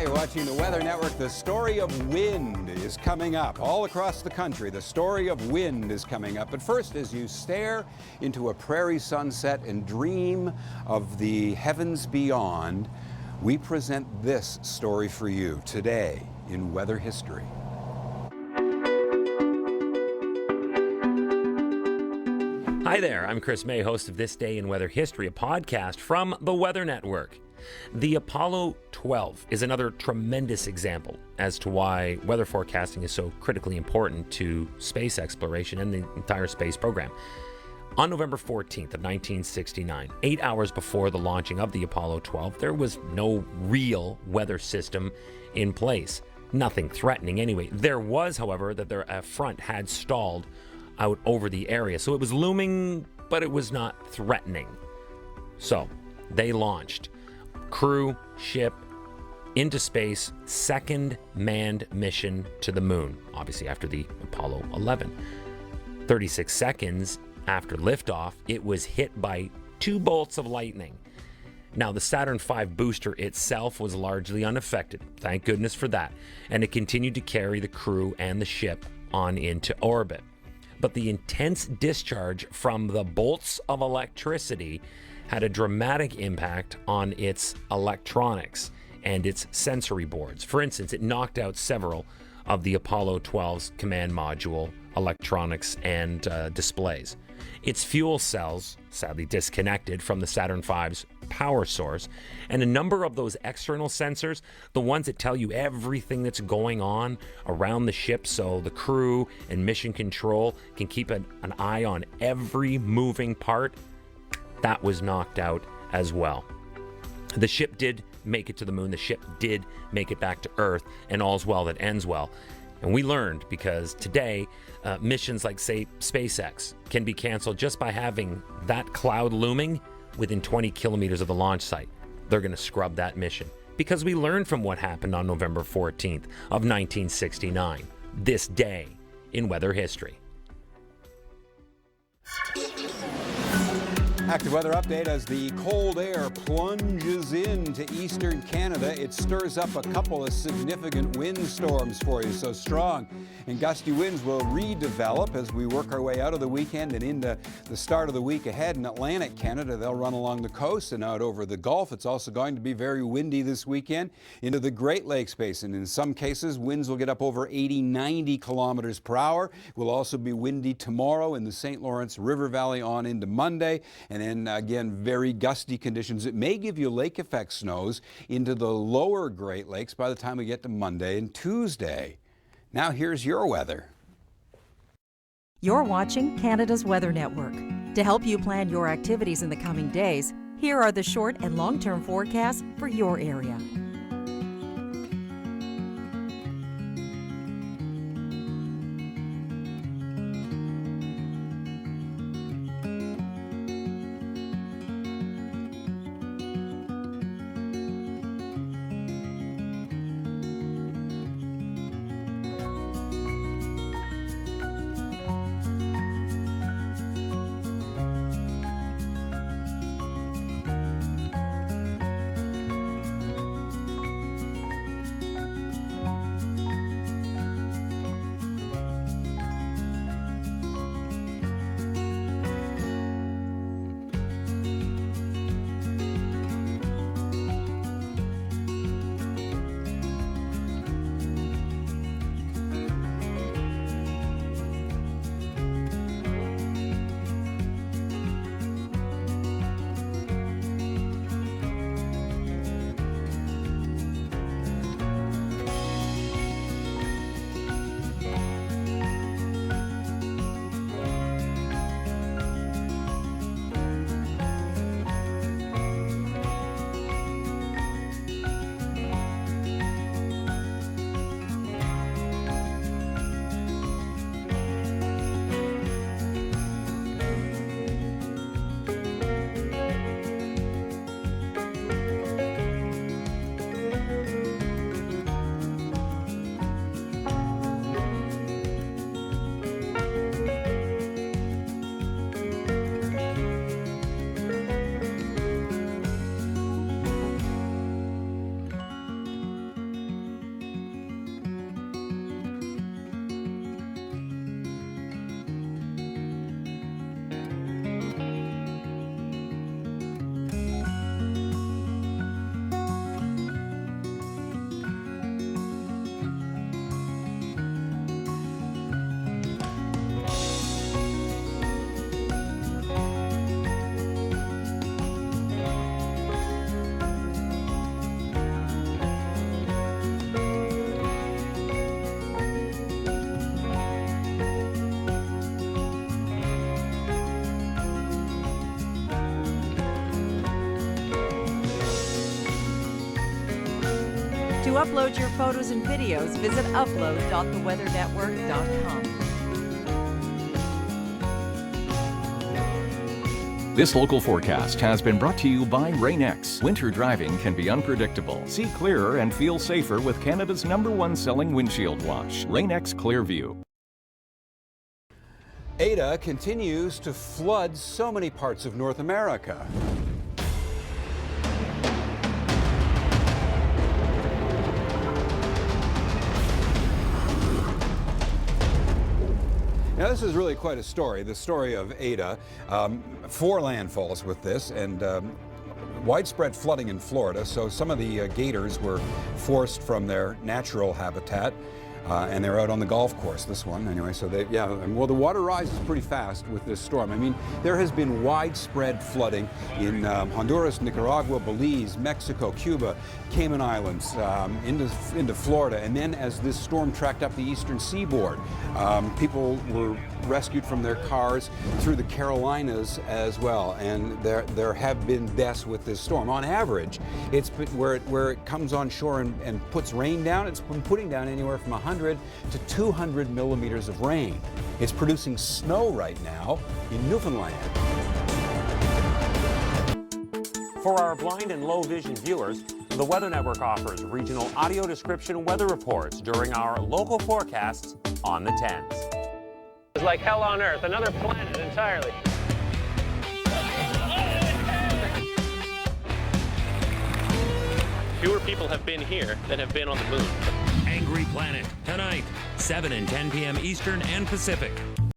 You're watching the Weather Network. The story of wind is coming up all across the country. The story of wind is coming up. But first, as you stare into a prairie sunset and dream of the heavens beyond, we present this story for you today in Weather History. Hi there, I'm Chris May, host of This Day in Weather History, a podcast from the Weather Network. The Apollo 12 is another tremendous example as to why weather forecasting is so critically important to space exploration and the entire space program. On November 14th of 1969, 8 hours before the launching of the Apollo 12, there was no real weather system in place. Nothing threatening anyway. There was, however, that a front had stalled out over the area. So it was looming, but it was not threatening. So they launched. Crew, ship, into space, second manned mission to the moon, obviously after the Apollo 11. 36 seconds after liftoff, it was hit by 2 bolts of lightning. Now, the Saturn V booster itself was largely unaffected, thank goodness for that, and it continued to carry the crew and the ship on into orbit. But the intense discharge from the bolts of electricity had a dramatic impact on its electronics and its sensory boards. For instance, it knocked out several of the Apollo 12's command module electronics and displays. Its fuel cells, sadly disconnected from the Saturn V's power source, and a number of those external sensors, the ones that tell you everything that's going on around the ship so the crew and mission control can keep an eye on every moving part, that was knocked out as well. The ship did make it to the moon. The ship did make it back to Earth, and all's well that ends well. And we learned because today, missions like, say, SpaceX can be canceled just by having that cloud looming within 20 kilometers of the launch site. They're going to scrub that mission because we learned from what happened on November 14th of 1969, this day in weather history. Active weather update as the cold air plunges into eastern Canada. It stirs up a couple of significant windstorms for you. So strong and gusty winds will redevelop as we work our way out of the weekend and into the start of the week ahead. In Atlantic Canada, they'll run along the coast and out over the Gulf. It's also going to be very windy this weekend into the Great Lakes Basin. In some cases, winds will get up over 80, 90 kilometers per hour. It will also be windy tomorrow in the St. Lawrence River Valley on into Monday. And then again, very gusty conditions. It may give you lake effect snows into the lower Great Lakes by the time we get to Monday and Tuesday. Now here's your weather. You're watching Canada's Weather Network. To help you plan your activities in the coming days, here are the short and long-term forecasts for your area. upload your photos and videos, visit upload.theweathernetwork.com. This local forecast has been brought to you by Rain-X. Winter driving can be unpredictable. See clearer and feel safer with Canada's #1 selling windshield wash, Rain-X Clearview. Eta continues to flood so many parts of North America. Now, this is really quite a story, the story of Eta. 4 landfalls with this, and widespread flooding in Florida. So some of the gators were forced from their natural habitat, and they're out on the golf course, this one anyway. So well, the water rises pretty fast with this storm. I mean, there has been widespread flooding in Honduras, Nicaragua, Belize, Mexico, Cuba, Cayman Islands, into Florida. And then as this storm tracked up the eastern seaboard, people were rescued from their cars through the Carolinas as well. And there have been deaths with this storm. On average, it's been, where it comes on shore and puts rain down, it's been putting down anywhere from 100 to 200 millimeters of rain. It's producing snow right now in Newfoundland. For our blind and low vision viewers, the Weather Network offers regional audio description weather reports during our local forecasts on the 10s. It's like hell on earth, another planet entirely. Fewer people have been here than have been on the moon. Angry Planet, tonight, 7 and 10 p.m. Eastern and Pacific